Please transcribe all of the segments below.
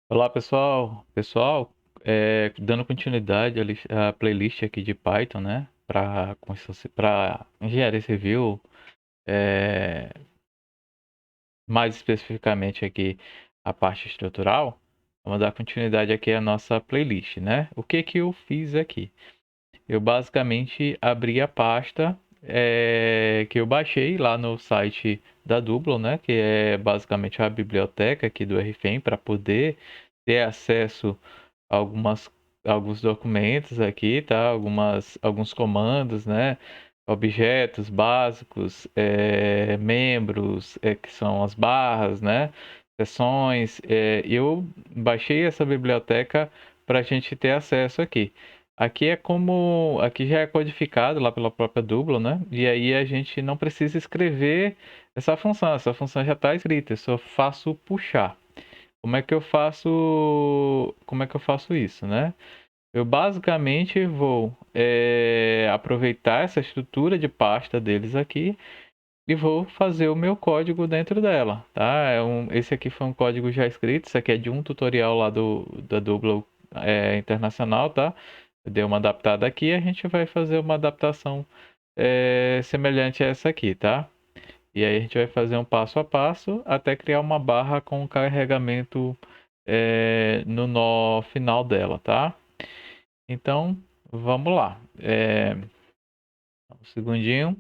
Olá pessoal, dando continuidade à playlist aqui de Python, né, para engenharia civil, é, mais especificamente aqui a parte estrutural. Vamos dar continuidade aqui à nossa playlist, né? O que que eu fiz aqui? Eu basicamente abri a pasta que eu baixei lá no site da Doublon, né, que é basicamente a biblioteca aqui do RFEM para poder ter acesso algumas, alguns documentos aqui, tá? Alguns comandos, né? Objetos básicos, membros, que são as barras, né? Seções. Eu baixei essa biblioteca para a gente ter acesso aqui. Aqui já é codificado lá pela própria Doublon, né? E aí a gente não precisa escrever essa função já está escrita, eu só faço puxar. Como é que eu faço isso, né? Eu basicamente vou aproveitar essa estrutura de pasta deles aqui e vou fazer o meu código dentro dela, tá? Esse aqui foi um código já escrito, isso aqui é de um tutorial lá da Doublon Internacional, tá? Eu dei uma adaptada aqui e a gente vai fazer uma adaptação semelhante a essa aqui, tá? E aí a gente vai fazer um passo a passo até criar uma barra com carregamento no nó final dela, tá? Então, vamos lá. Um segundinho.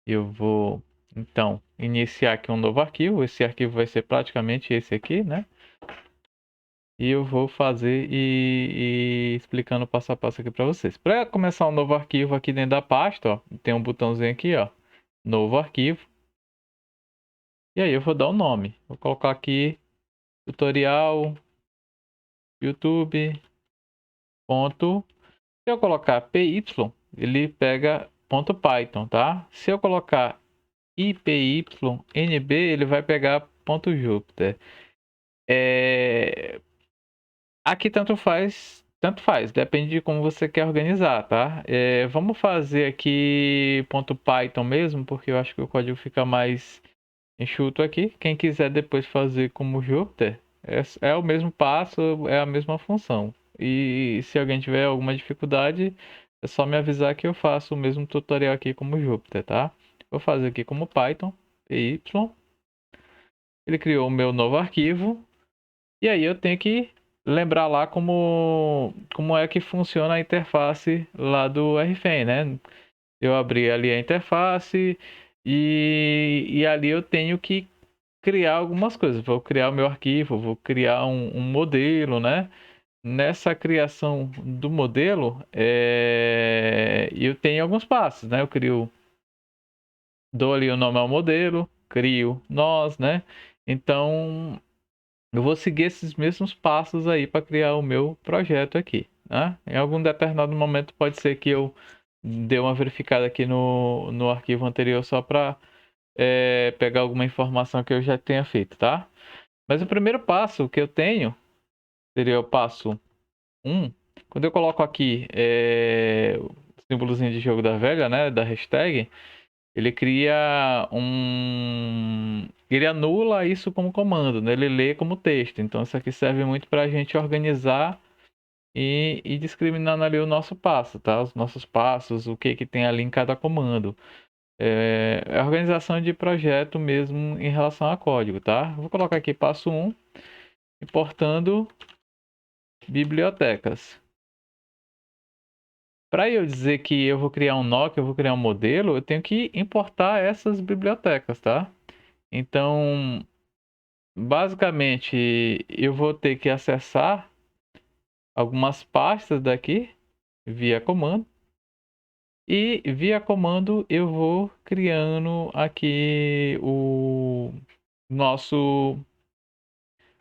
Eu vou, então, iniciar aqui um novo arquivo. Esse arquivo vai ser praticamente esse aqui, né? E eu vou fazer e explicando passo a passo aqui para vocês. Para começar um novo arquivo aqui dentro da pasta, ó, tem um botãozinho aqui, ó, novo arquivo. E aí eu vou dar o nome. Vou colocar aqui tutorial YouTube. Ponto. Se eu colocar py, ele pega ponto .python, tá? Se eu colocar ipynb, ele vai pegar ponto .jupyter. Aqui tanto faz, depende de como você quer organizar, tá? Vamos fazer aqui ponto .python mesmo, porque eu acho que o código fica mais enxuto aqui. Quem quiser depois fazer como Jupyter, é o mesmo passo, é a mesma função. E se alguém tiver alguma dificuldade, é só me avisar que eu faço o mesmo tutorial aqui como Jupyter, tá? Vou fazer aqui como Python, py. Ele criou o meu novo arquivo. E aí eu tenho que lembrar lá como é que funciona a interface lá do RFEM, né? Eu abri ali a interface e ali eu tenho que criar algumas coisas. Vou criar o meu arquivo, vou criar um modelo, né? Nessa criação do modelo, eu tenho alguns passos, né? Dou ali o nome ao modelo, crio nós, né? Então, eu vou seguir esses mesmos passos aí para criar o meu projeto aqui, né? Em algum determinado momento pode ser que eu dê uma verificada aqui no arquivo anterior só para pegar alguma informação que eu já tenha feito, tá? Mas o primeiro passo que eu tenho seria o passo um. Quando eu coloco aqui o símbolozinho de jogo da velha, né, da hashtag, ele cria ele anula isso como comando, né? Ele lê como texto. Então isso aqui serve muito para a gente organizar e discriminando ali o nosso passo, tá? Os nossos passos, o que que tem ali em cada comando. É a organização de projeto mesmo em relação a código, tá? Vou colocar aqui passo um, importando bibliotecas. Para eu dizer que eu vou criar um nó, que eu vou criar um modelo, eu tenho que importar essas bibliotecas, tá? Então, basicamente, eu vou ter que acessar algumas pastas daqui via comando. E via comando eu vou criando aqui nosso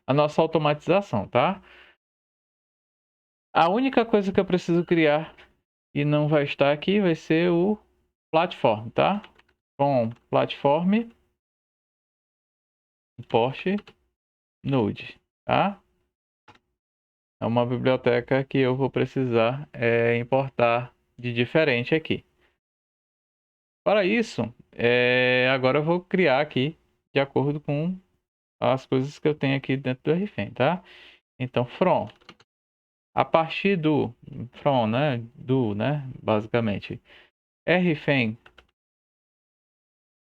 a nossa automatização, tá? A única coisa que eu preciso criar e não vai estar aqui vai ser o platform, tá? Com platform import node, tá? É uma biblioteca que eu vou precisar importar de diferente aqui. Para isso, agora eu vou criar aqui de acordo com as coisas que eu tenho aqui dentro do RFEM, tá? Então, from, a partir do, from, né? Do, né? Basicamente, RFEM,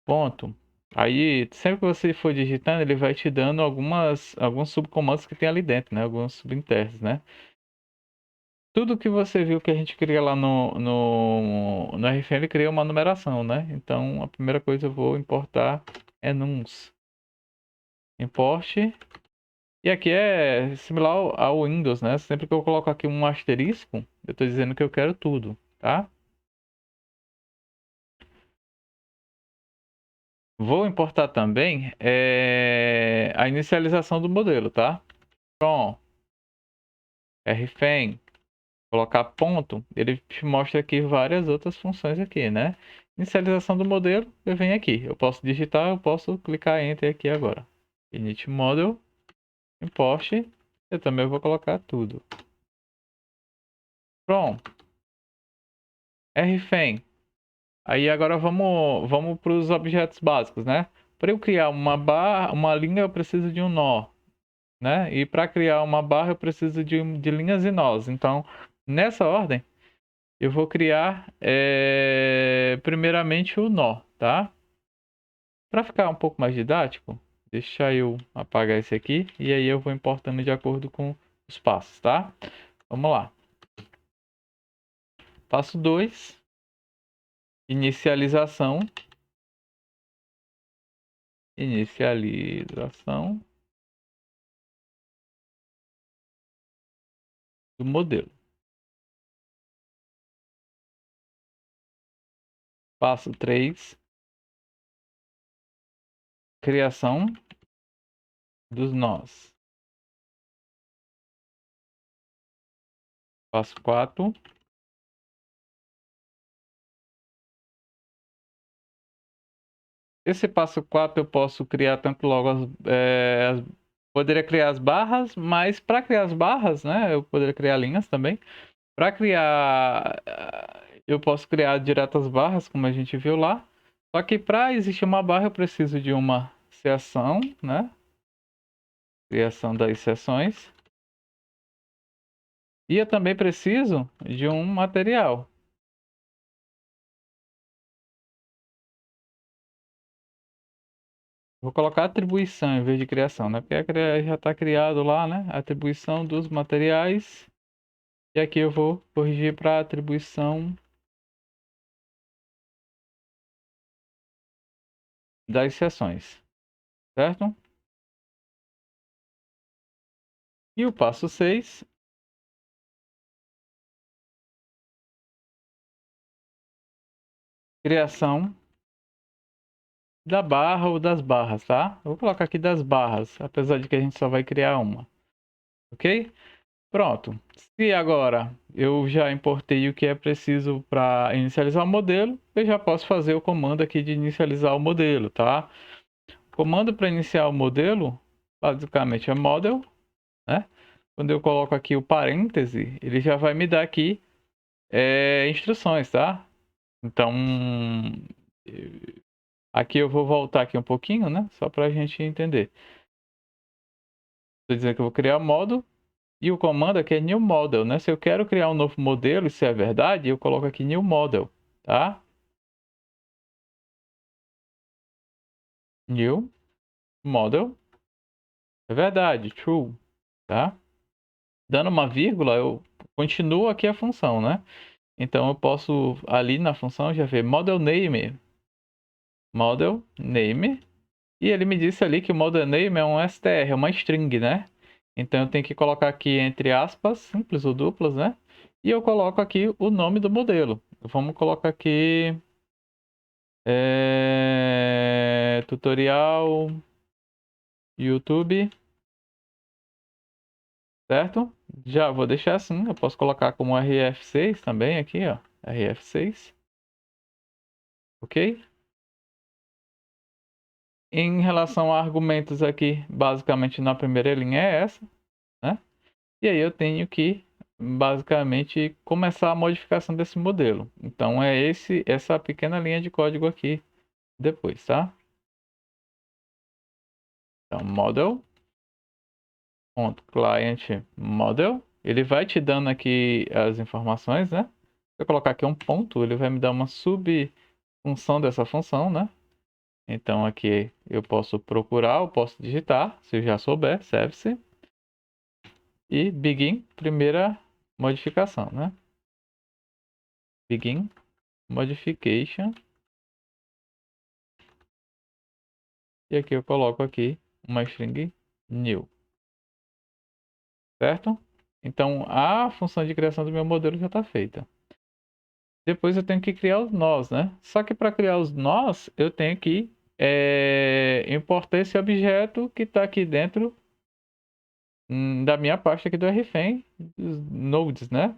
ponto. Aí, sempre que você for digitando, ele vai te dando alguns subcomandos que tem ali dentro, né? Alguns subinternos, né? Tudo que você viu que a gente cria lá no RFM, ele cria uma numeração, né? Então, a primeira coisa eu vou importar é nums. Import. E aqui é similar ao Windows, né? Sempre que eu coloco aqui um asterisco, eu estou dizendo que eu quero tudo, tá? Vou importar também a inicialização do modelo, tá? From RFM. Colocar ponto, ele te mostra aqui várias outras funções aqui, né? Inicialização do modelo, eu venho aqui. Eu posso digitar, eu posso clicar Enter aqui agora. Init Model, Import, eu também vou colocar tudo. Pronto. RFEM. Aí agora vamos para os objetos básicos, né? Para eu criar uma linha, eu preciso de um nó, né? E para criar uma barra, eu preciso de linhas e nós. Então, nessa ordem, eu vou criar primeiramente o nó, tá? Para ficar um pouco mais didático, deixa eu apagar esse aqui e aí eu vou importando de acordo com os passos, tá? Vamos lá. Passo 2, inicialização. Inicialização do modelo. Passo 3, criação dos nós. Passo 4, esse passo 4 eu posso criar tanto logo poderia criar as barras, mas para criar as barras, né, eu poderia criar linhas também. Para criar, eu posso criar direto as barras, como a gente viu lá. Só que para existir uma barra eu preciso de uma seção, né? Criação das seções. E eu também preciso de um material. Vou colocar atribuição em vez de criação, né? Porque já está criado lá, né? Atribuição dos materiais. E aqui eu vou corrigir para atribuição das seções, certo? E o passo 6, criação da barra ou das barras, tá? Eu vou colocar aqui das barras, apesar de que a gente só vai criar uma, ok? Pronto. Se agora eu já importei o que é preciso para inicializar o modelo, eu já posso fazer o comando aqui de inicializar o modelo, tá? O comando para iniciar o modelo, basicamente é model, né? Quando eu coloco aqui o parêntese, ele já vai me dar aqui instruções, tá? Então, aqui eu vou voltar aqui um pouquinho, né? Só para a gente entender. Estou dizendo que eu vou criar um modo e o comando aqui é new model, né? Se eu quero criar um novo modelo, isso é verdade, eu coloco aqui new model, tá? New model, é verdade, true, tá? Dando uma vírgula, eu continuo aqui a função, né? Então eu posso ali na função já ver model name, e ele me disse ali que o model name é um str, é uma string, né? Então eu tenho que colocar aqui entre aspas, simples ou duplas, né? E eu coloco aqui o nome do modelo. Vamos colocar aqui tutorial YouTube, certo? Já vou deixar assim, eu posso colocar como RF6 também aqui, ó, RF6, ok? Em relação a argumentos aqui, basicamente na primeira linha é essa, né? E aí eu tenho que basicamente começar a modificação desse modelo. Então é essa pequena linha de código aqui depois, tá? Então, model.clientModel, ele vai te dando aqui as informações, né? Se eu colocar aqui um ponto, ele vai me dar uma subfunção dessa função, né? Então aqui eu posso procurar, eu posso digitar, se eu já souber, service. E begin, primeira modificação, né? Begin modification. E aqui eu coloco aqui uma string new, certo? Então a função de criação do meu modelo já está feita. Depois eu tenho que criar os nós, né? Só que para criar os nós, eu tenho que importar esse objeto que está aqui dentro da minha pasta aqui do RFEM, dos nodes, né?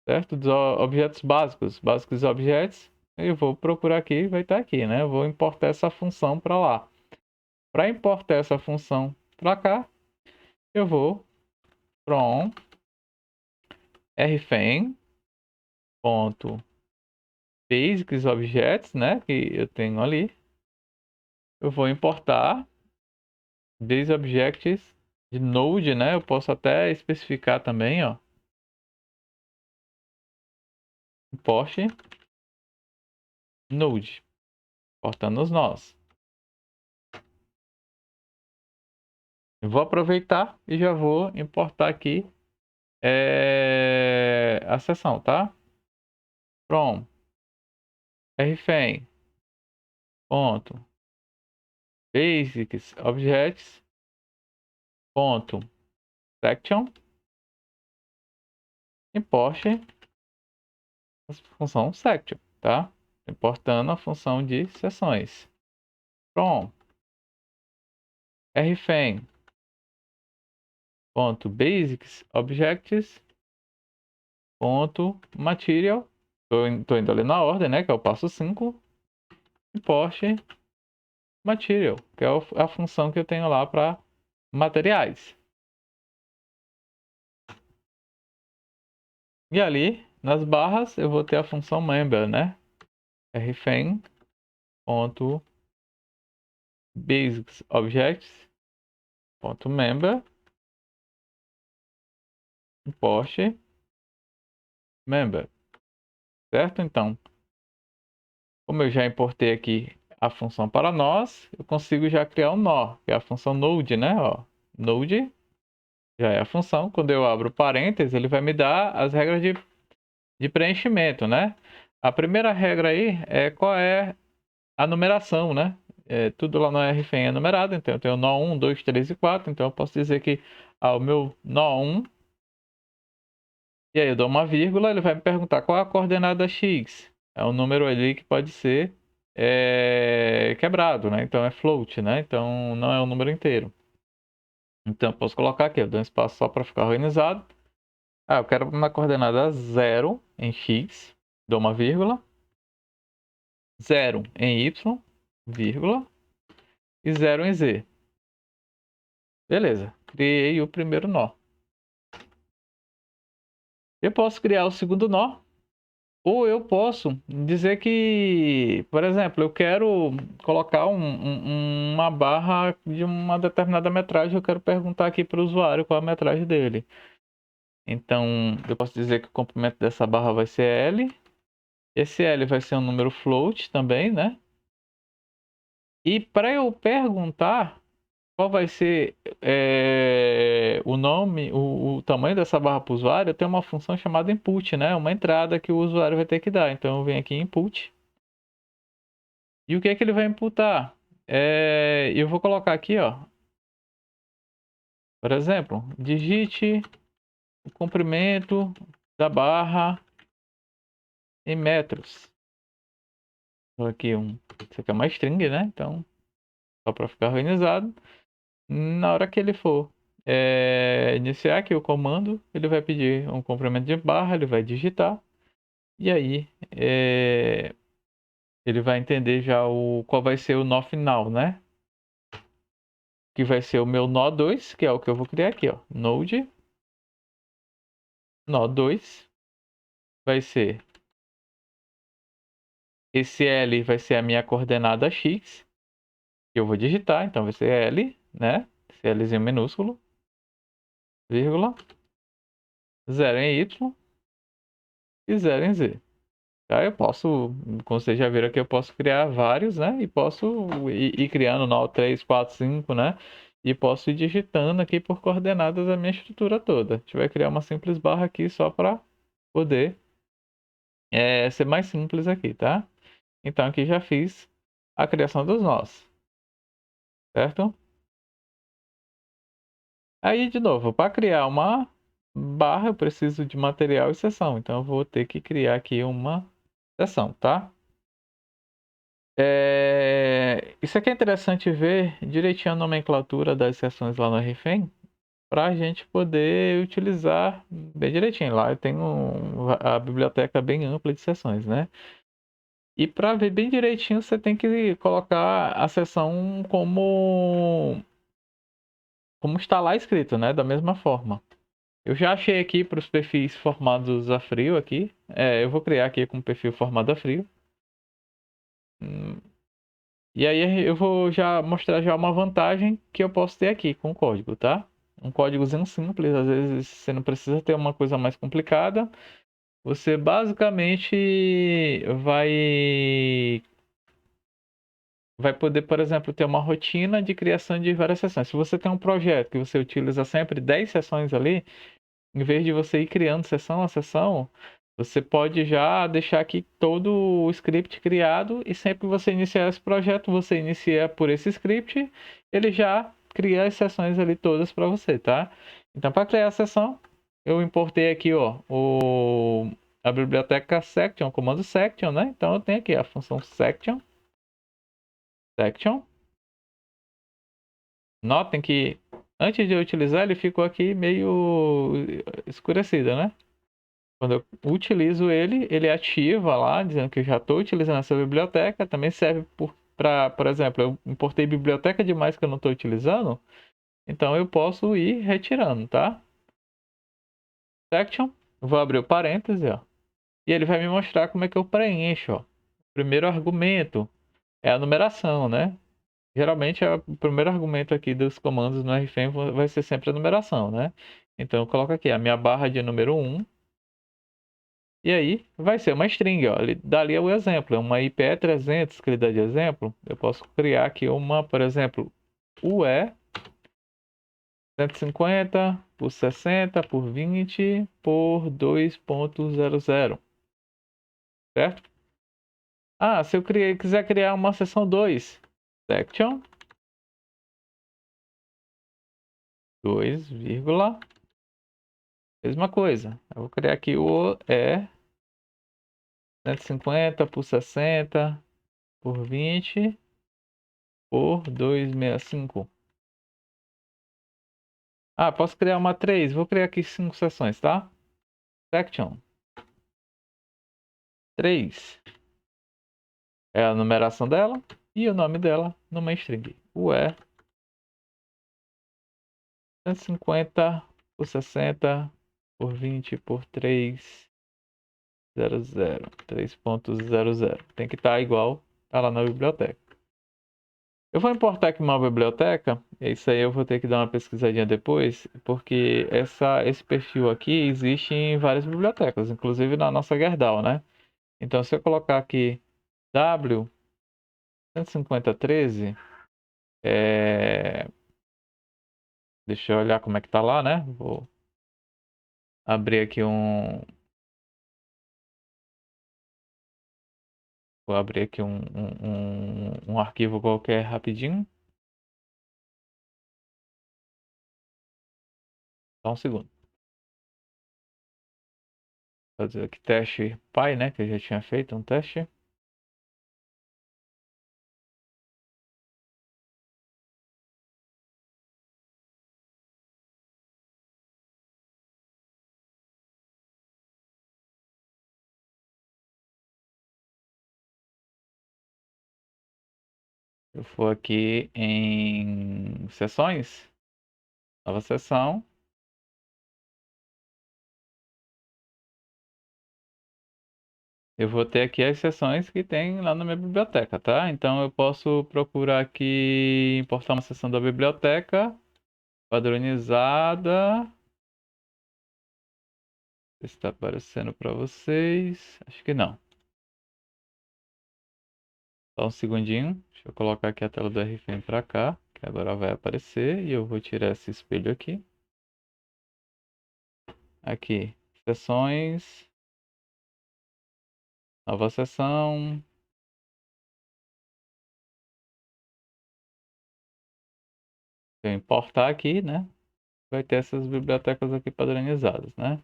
Certo? Dos objetos básicos, objetos. Eu vou procurar aqui, vai estar aqui, né? Eu vou importar essa função para lá. Para importar essa função para cá, eu vou from rfem.basics né? Que eu tenho ali. Eu vou importar base objects de node, né? Eu posso até especificar também, ó. Import node, importando os nós. Eu vou aproveitar e já vou importar aqui a seção, tá? From rfem ponto basics objects ponto section import a função section, tá? Importando a função de seções. From rfem ponto basics objects ponto material, tô indo ali na ordem, né, que é o passo 5, import material, que é a função que eu tenho lá para materiais. E ali, nas barras, eu vou ter a função member, né? rfem ponto basics objects ponto member import member, certo? Então, como eu já importei aqui a função para nós, eu consigo já criar um nó, que é a função node, né? Ó, node já é a função. Quando eu abro parênteses, ele vai me dar as regras de preenchimento, né? A primeira regra aí é qual é a numeração, né? Tudo lá no RFEM é numerado, então eu tenho nó 1, 2, 3 e 4, então eu posso dizer que o meu nó 1, e aí eu dou uma vírgula, ele vai me perguntar qual é a coordenada x. É um número ali que pode ser quebrado, né? Então é float, né? Então não é um número inteiro. Então eu posso colocar aqui, eu dou um espaço só para ficar organizado. Eu quero uma coordenada 0 em x, dou uma vírgula, 0 em y, vírgula, e 0 em z. Beleza, criei o primeiro nó. Eu posso criar o segundo nó, ou eu posso dizer que, por exemplo, eu quero colocar uma barra de uma determinada metragem, eu quero perguntar aqui para o usuário qual a metragem dele. Então, eu posso dizer que o comprimento dessa barra vai ser L. Esse L vai ser um número float também, né? E para eu perguntar qual vai ser o nome, o tamanho dessa barra para o usuário, eu tenho uma função chamada input, né? Uma entrada que o usuário vai ter que dar. Então eu venho aqui em input. E o que é que ele vai imputar? Eu vou colocar aqui, ó. Por exemplo, digite o comprimento da barra em metros. Vou aqui isso aqui é uma string, né? Então, só para ficar organizado. Na hora que ele for iniciar aqui o comando, ele vai pedir um comprimento de barra, ele vai digitar. E aí, ele vai entender já qual vai ser o nó final, né? Que vai ser o meu nó 2, que é o que eu vou criar aqui, ó. Node, nó 2, vai ser... Esse L vai ser a minha coordenada X, que eu vou digitar, então vai ser L, né? que é Lzinho minúsculo, vírgula, 0 em Y e 0 em Z. Tá? Eu posso, como vocês já viram aqui, eu posso criar vários, né? E posso ir criando nó 3, 4, 5, né? E posso ir digitando aqui por coordenadas a minha estrutura toda. A gente vai criar uma simples barra aqui só para poder ser mais simples aqui, tá? Então aqui já fiz a criação dos nós, certo? Aí, de novo, para criar uma barra, eu preciso de material e seção. Então, eu vou ter que criar aqui uma seção, tá? Isso aqui é interessante ver direitinho a nomenclatura das seções lá no RFEM, para a gente poder utilizar bem direitinho. Lá eu tenho a biblioteca bem ampla de seções, né? E para ver bem direitinho, você tem que colocar a seção como está lá escrito, né? Da mesma forma. Eu já achei aqui para os perfis formados a frio aqui. Eu vou criar aqui com perfil formado a frio. E aí eu vou já mostrar já uma vantagem que eu posso ter aqui com o código, tá? Um códigozinho simples, às vezes você não precisa ter uma coisa mais complicada. Você basicamente vai poder, por exemplo, ter uma rotina de criação de várias sessões. Se você tem um projeto que você utiliza sempre 10 sessões ali, em vez de você ir criando sessão a sessão, você pode já deixar aqui todo o script criado e sempre que você iniciar esse projeto, você inicia por esse script, ele já cria as sessões ali todas para você, tá? Então, para criar a sessão, eu importei aqui, ó, a biblioteca section, o comando section, né? Então, eu tenho aqui a função section. Notem que antes de eu utilizar, ele ficou aqui meio escurecido, né? Quando eu utilizo ele, ele ativa lá, dizendo que eu já estou utilizando essa biblioteca. Também serve para, por exemplo, eu importei biblioteca demais que eu não estou utilizando. Então eu posso ir retirando, tá? Section, vou abrir o parêntese, ó. E ele vai me mostrar como é que eu preencho, ó. Primeiro argumento é a numeração, né? Geralmente o primeiro argumento aqui dos comandos no RFM vai ser sempre a numeração, né? Então eu coloco aqui a minha barra de número 1. E aí vai ser uma string, ó. Dali é o exemplo, é uma IPE300 que ele dá de exemplo. Eu posso criar aqui uma, por exemplo, UE 150 por 60 por 20 por 2.00, certo? Ah, se eu quiser criar uma seção 2, section 2, vírgula, mesma coisa. Eu vou criar aqui o E 150 por 60 por 20 por 265. Ah, posso criar uma 3. Vou criar aqui 5 seções, tá? Section 3 é a numeração dela e o nome dela numa string. UE 150 por 60 por 20 por 3.00. Tem que estar igual tá lá na biblioteca. Eu vou importar aqui uma biblioteca. Isso aí eu vou ter que dar uma pesquisadinha depois, porque esse perfil aqui existe em várias bibliotecas, inclusive na nossa Gerdau, né? Então, se eu colocar aqui W 15013, deixa eu olhar como é que tá lá, né? Vou abrir aqui um arquivo qualquer rapidinho. Só um segundo. Vou fazer aqui teste Py, né? Que eu já tinha feito um teste. Eu for aqui em sessões, nova sessão. Eu vou ter aqui as seções que tem lá na minha biblioteca, tá? Então eu posso procurar aqui, importar uma seção da biblioteca padronizada. Está aparecendo para vocês. Acho que não. Só um segundinho. Deixa eu colocar aqui a tela do RFM para cá, que agora vai aparecer. E eu vou tirar esse espelho aqui. Aqui, sessões. Nova sessão. Se eu importar aqui, né? Vai ter essas bibliotecas aqui padronizadas, né?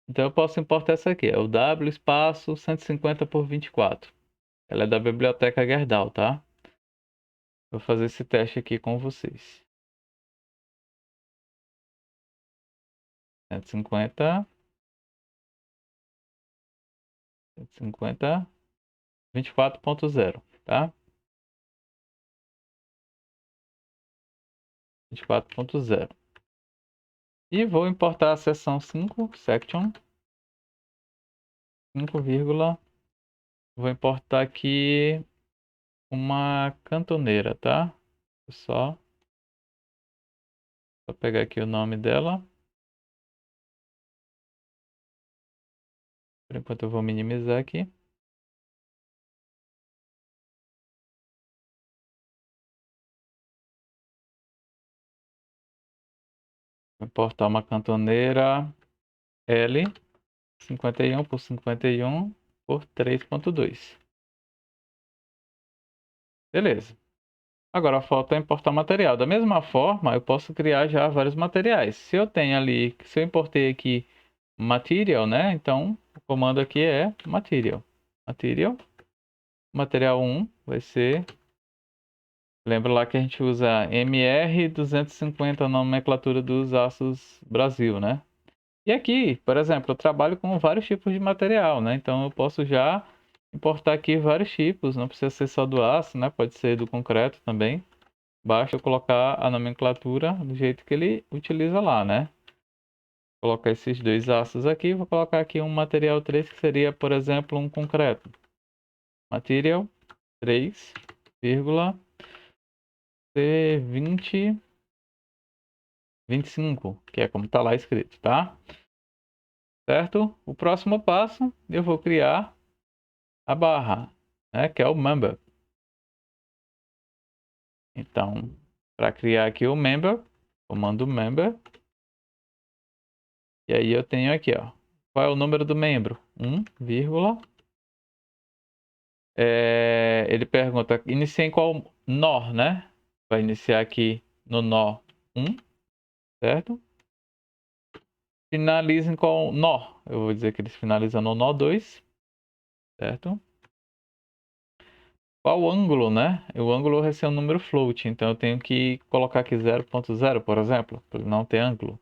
Então eu posso importar essa aqui. É o W espaço 150 por 24. Ela é da biblioteca Gerdau, tá? Vou fazer esse teste aqui com vocês. 150, 150, 24.0, tá? 24.0. E vou importar a seção 5, section 5, vou importar aqui uma cantoneira, tá? Só pegar aqui o nome dela. Por enquanto eu vou minimizar aqui. Vou importar uma cantoneira L 51 por 51 por 3.2. Beleza. Agora falta importar material. Da mesma forma, eu posso criar já vários materiais. Se eu tenho ali, se eu importei aqui material, né? Então, o comando aqui é material. Material. Material 1 vai ser... Lembra lá que a gente usa MR250 na nomenclatura dos aços Brasil, né? E aqui, por exemplo, eu trabalho com vários tipos de material, né? Então eu posso já importar aqui vários tipos, não precisa ser só do aço, né? Pode ser do concreto também. Basta eu colocar a nomenclatura do jeito que ele utiliza lá, né? Vou colocar esses dois aços aqui, vou colocar aqui um material 3 que seria, por exemplo, um concreto. Material 3, C20, 25, que é como está lá escrito, tá? Certo? O próximo passo, eu vou criar a barra, né? Que é o member. Então, para criar aqui o member, comando member. E aí eu tenho aqui, ó. Qual é o número do membro? 1, ele pergunta, inicia em qual nó, né? Vai iniciar aqui no nó 1, certo? Finaliza em qual nó? Eu vou dizer que eles finalizam no nó 2, certo? Qual o ângulo, né? O ângulo vai ser um número float, então eu tenho que colocar aqui 0.0, por exemplo, para não ter ângulo.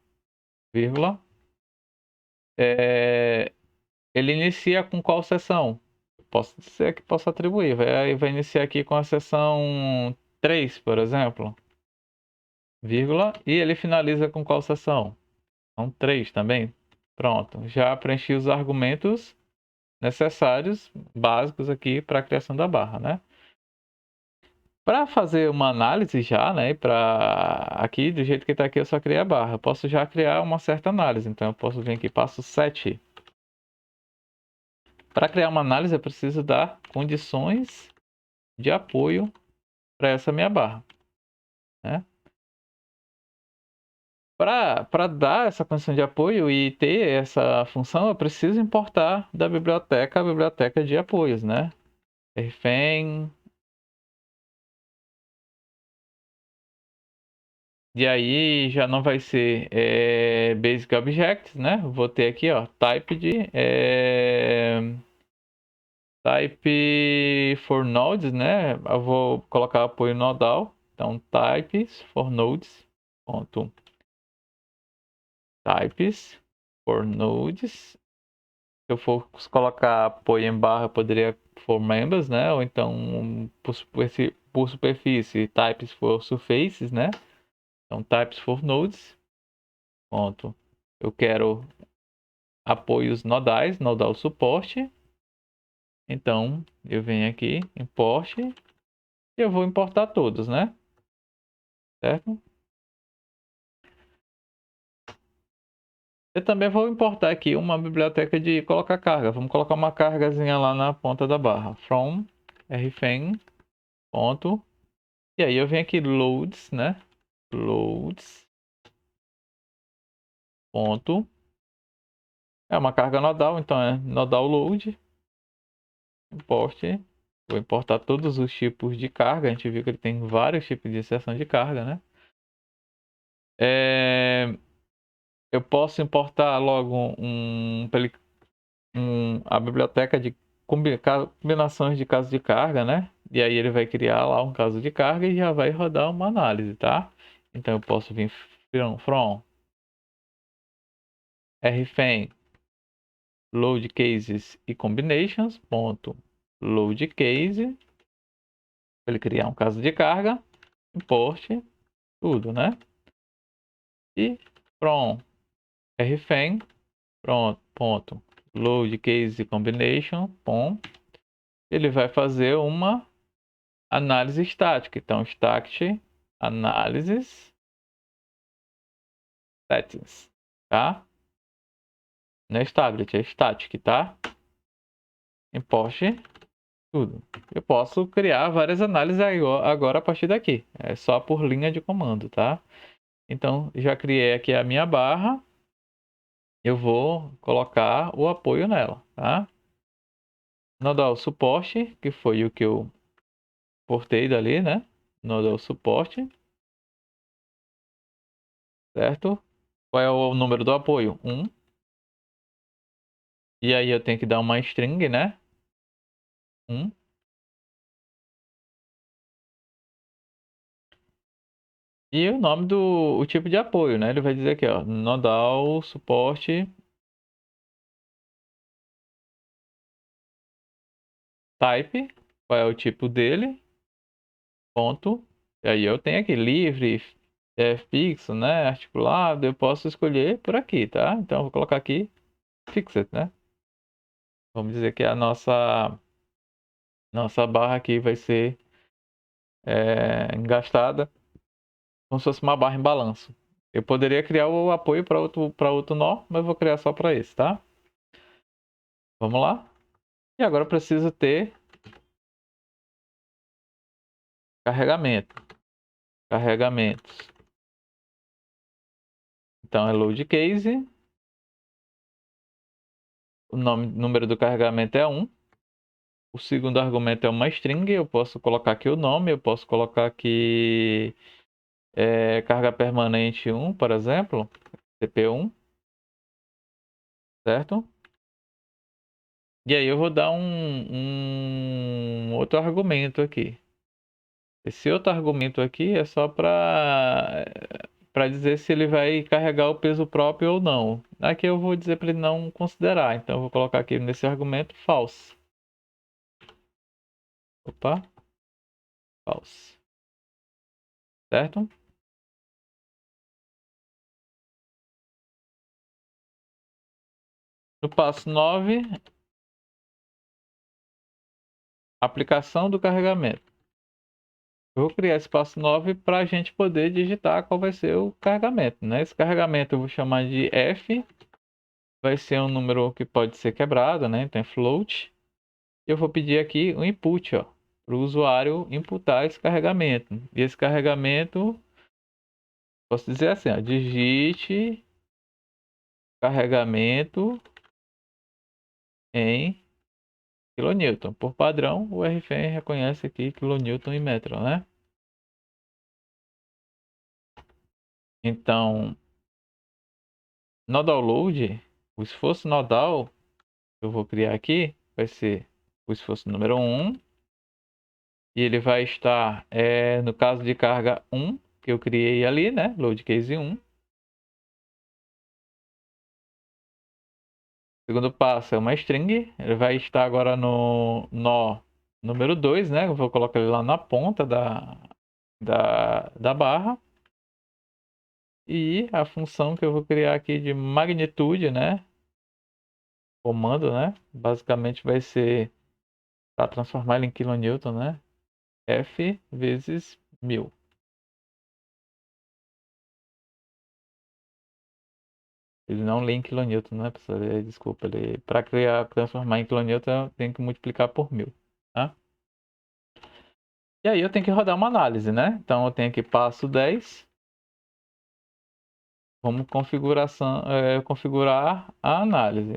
Vírgula. Ele inicia com qual seção? Posso dizer que posso atribuir. Vai iniciar aqui com a seção 3, por exemplo. Vírgula. E ele finaliza com qual seção? São 3 também. Pronto. Já preenchi os argumentos necessários, básicos aqui para a criação da barra, né? Para fazer uma análise já, né? Para aqui, do jeito que está aqui, eu só criei a barra. Eu posso já criar uma certa análise. Então, eu posso vir aqui, passo 7. Para criar uma análise, eu preciso dar condições de apoio para essa minha barra, né? Para dar essa condição de apoio e ter essa função, eu preciso importar da biblioteca a biblioteca de apoios, né? Refém. E aí já não vai ser Basic Objects, né? Vou ter aqui, ó, type for nodes, né? Eu vou colocar apoio nodal. Então, types for nodes. Ponto. Types for nodes. Se eu for colocar apoio em barra, eu poderia for members, né? Ou então por superfície, types for surfaces, né? Então, types for nodes. Ponto. Eu quero apoios nodais, nodal suporte. Então, eu venho aqui, import, e eu vou importar todos, né? Certo? Eu também vou importar aqui uma biblioteca de colocar carga. Vamos colocar uma cargazinha lá na ponta da barra. From rfem. Ponto. E aí eu venho aqui loads, né? Loads. Ponto. É uma carga nodal, então é nodal load. Import. Vou importar todos os tipos de carga. A gente viu que ele tem vários tipos de seção de carga, né? Eu posso importar logo a biblioteca de combinações de casos de carga, né? E aí ele vai criar lá um caso de carga e já vai rodar uma análise, tá? Então eu posso vir from rfem load cases e combinations ponto load case, ele criar um caso de carga, import tudo, né? E from rfem pronto, ponto load case combination ponto, ele vai fazer uma análise estática. Então, static analysis settings, tá? Não é stability, é static, tá? Import tudo. Eu posso criar várias análises agora a partir daqui. É só por linha de comando, tá? Então, já criei aqui a minha barra. Eu vou colocar o apoio nela, tá? Nodal suporte, que foi o que eu portei dali, né? Nodal suporte, certo? Qual é o número do apoio? 1. E aí eu tenho que dar uma string, né? 1. E o nome do tipo de apoio, né? Ele vai dizer aqui, ó, nodal suporte type, qual é o tipo dele, ponto. E aí eu tenho aqui livre, fixo, né? Articulado, eu posso escolher por aqui, tá? Então eu vou colocar aqui fixed, né? Vamos dizer que a nossa barra aqui vai ser engastada como se fosse uma barra em balanço. Eu poderia criar o apoio para outro nó, mas eu vou criar só para esse, tá? Vamos lá. E agora eu preciso ter carregamento. Carregamentos. Então é load case. O número do carregamento é 1. O segundo argumento é uma string. Eu posso colocar aqui o nome. Eu posso colocar aqui carga permanente 1, por exemplo. CP1. Certo? E aí eu vou dar um outro argumento aqui. Esse outro argumento aqui é só para dizer se ele vai carregar o peso próprio ou não. Aqui eu vou dizer para ele não considerar. Então eu vou colocar aqui nesse argumento false. Opa, false. Certo? No passo 9, aplicação do carregamento. Eu vou criar esse passo 9 para a gente poder digitar qual vai ser o carregamento, né? Esse carregamento eu vou chamar de F. Vai ser um número que pode ser quebrado, né? Então é float. Eu vou pedir aqui o input, ó, para o usuário imputar esse carregamento. E esse carregamento, posso dizer assim, ó, digite carregamento em kilonewton. Por padrão, o RFM reconhece aqui kilonewton em metro, né? Então, nodal load, o esforço nodal que eu vou criar aqui vai ser o esforço número 1. E ele vai estar, no caso de carga 1, que eu criei ali, né? Load case 1. Segundo passo é uma string. Ele vai estar agora no nó número 2, né? Eu vou colocar ele lá na ponta da barra. E a função que eu vou criar aqui de magnitude, né? Comando, né? Basicamente vai ser para transformar ele em kilonewton, né? F vezes 1000. Ele não lê em quilonewton, né, pessoal? Desculpa, ele para transformar em quilonewton, eu tenho que multiplicar por 1000, tá? E aí eu tenho que rodar uma análise, né? Então eu tenho aqui passo 10. Vamos configurar a análise.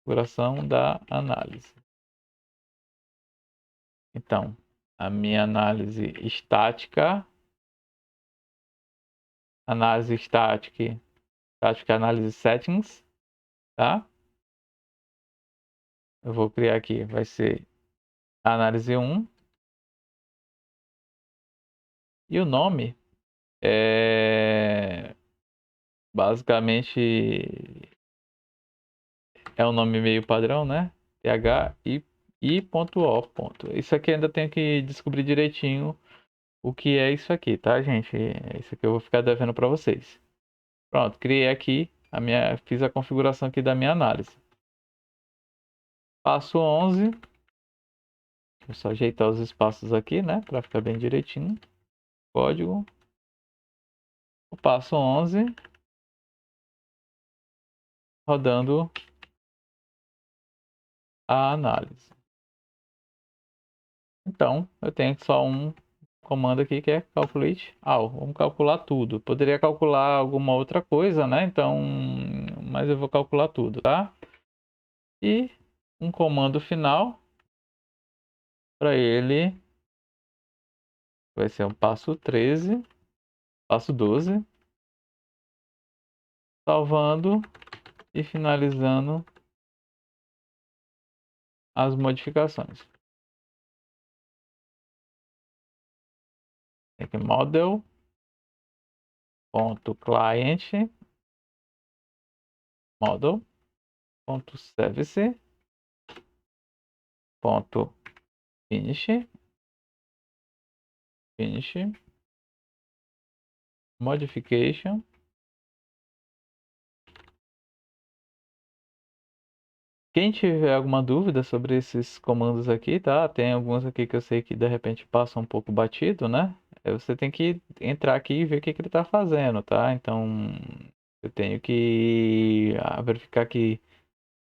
Configuração da análise. Então, a minha análise estática, análise settings, tá? Eu vou criar aqui, vai ser análise 1. E o nome é basicamente é um nome meio padrão, né? THI.O. Isso aqui ainda tenho que descobrir direitinho o que é isso aqui, tá, gente? Isso aqui eu vou ficar devendo para vocês. Pronto, criei aqui fiz a configuração aqui da minha análise. Passo 11. Vou só ajeitar os espaços aqui, né, para ficar bem direitinho. Código. O passo 11, rodando a análise. Então, eu tenho só um comando aqui que é calculate all. Vamos calcular tudo. Poderia calcular alguma outra coisa, né? Então, mas eu vou calcular tudo, tá? E um comando final para ele vai ser um passo 13, passo 12, salvando e finalizando as modificações. Tem aqui model.client, model.service.finish, modification. Quem tiver alguma dúvida sobre esses comandos aqui, tá? Tem alguns aqui que eu sei que de repente passa um pouco batido, né? Você tem que entrar aqui e ver o que que ele está fazendo, tá? Então, eu tenho que verificar aqui,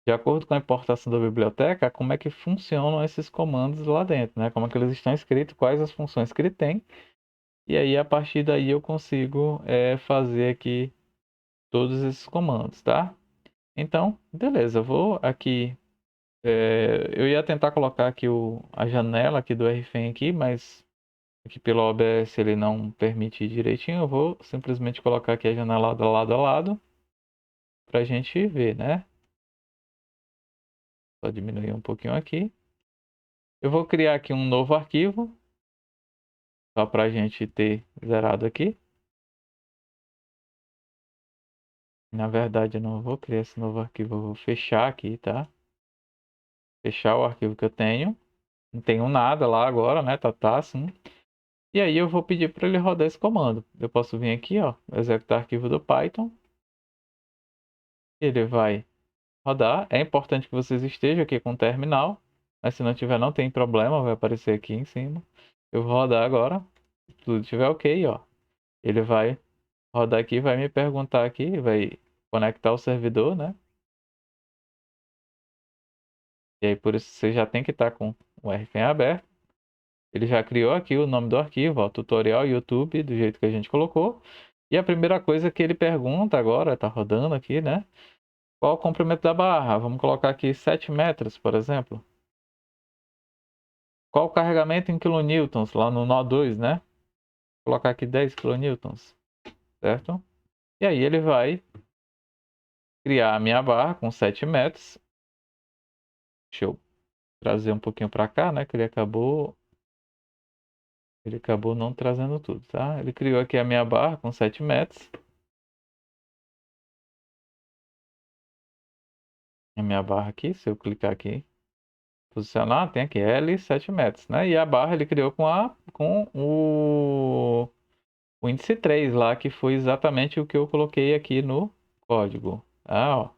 de acordo com a importação da biblioteca, como é que funcionam esses comandos lá dentro, né? Como é que eles estão escritos, quais as funções que ele tem. E aí, a partir daí, eu consigo fazer aqui todos esses comandos, tá? Então, beleza, eu vou aqui. Eu ia tentar colocar aqui a janela aqui do RFEM aqui, mas aqui pelo OBS ele não permite direitinho. Eu vou simplesmente colocar aqui a janela lado a lado para a gente ver, né? Vou diminuir um pouquinho aqui. Eu vou criar aqui um novo arquivo, só para a gente ter zerado aqui. Na verdade, eu não vou criar esse novo arquivo, eu vou fechar aqui, tá? Fechar o arquivo que eu tenho. Não tenho nada lá agora, né? Tá assim. E aí eu vou pedir para ele rodar esse comando. Eu posso vir aqui, ó, executar arquivo do Python. Ele vai rodar. É importante que vocês estejam aqui com o terminal, mas se não tiver, não tem problema, vai aparecer aqui em cima. Eu vou rodar agora. Se tudo estiver ok, ó. Ele vai rodar aqui, vai me perguntar aqui, vai conectar o servidor, né? E aí por isso você já tem que estar com o RFM aberto. Ele já criou aqui o nome do arquivo, ó, tutorial YouTube, do jeito que a gente colocou. E a primeira coisa que ele pergunta agora, tá rodando aqui, né? Qual o comprimento da barra? Vamos colocar aqui 7 metros, por exemplo. Qual o carregamento em kilonewtons? Lá no nó 2, né? Vou colocar aqui 10 kilonewtons, certo? E aí ele vai criar a minha barra com 7 metros. Deixa eu trazer um pouquinho para cá, né? Que ele acabou não trazendo tudo, tá? Ele criou aqui a minha barra com 7 metros. A minha barra aqui, se eu clicar aqui, posicionar, tem aqui L 7 metros, né? E a barra ele criou com o índice 3 lá, que foi exatamente o que eu coloquei aqui no código. Ah, ó.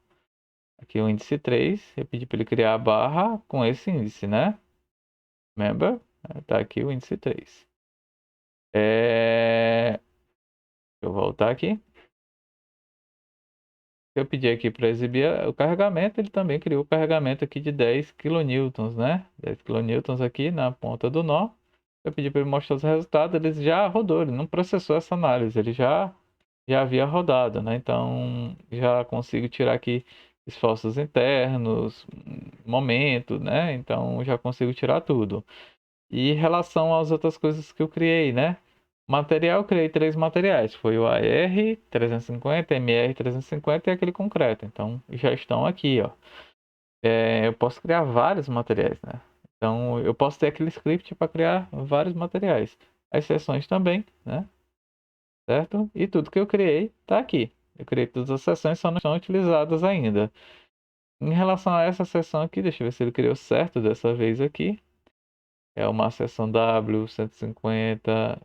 Aqui o índice 3, eu pedi para ele criar a barra com esse índice, né? Remember? Tá aqui o índice 3. Deixa eu voltar aqui. eu pedi aqui para exibir o carregamento, ele também criou o carregamento aqui de 10 kN, né? 10 kN aqui na ponta do nó. Eu pedi para ele mostrar os resultados, ele já rodou, ele não processou essa análise, ele já havia rodado, né? Então já consigo tirar aqui esforços internos, momento, né? Então já consigo tirar tudo. E em relação às outras coisas que eu criei, né? Material, eu criei 3 materiais. Foi o AR 350, MR 350 e aquele concreto. Então já estão aqui, ó. Eu posso criar vários materiais, né? Então eu posso ter aquele script para criar vários materiais. As seções também, né? Certo? E tudo que eu criei está aqui. Eu criei todas as seções, só não estão utilizadas ainda. Em relação a essa seção aqui, deixa eu ver se ele criou certo dessa vez aqui. É uma seção W 150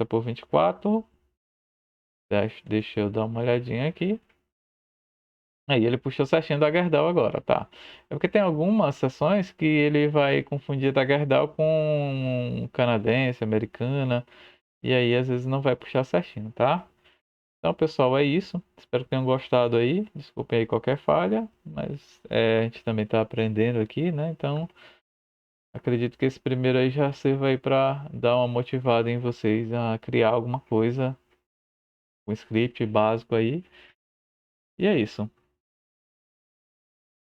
por 24. Deixa eu dar uma olhadinha aqui. Aí ele puxou certinho da Gerdau agora, tá? É porque tem algumas seções que ele vai confundir da Gerdau com canadense, americana. E aí às vezes não vai puxar certinho, tá? Então, pessoal, é isso. Espero que tenham gostado aí. Desculpem aí qualquer falha, mas a gente também está aprendendo aqui, né? Então, acredito que esse primeiro aí já sirva aí para dar uma motivada em vocês a criar alguma coisa, um script básico aí. E é isso.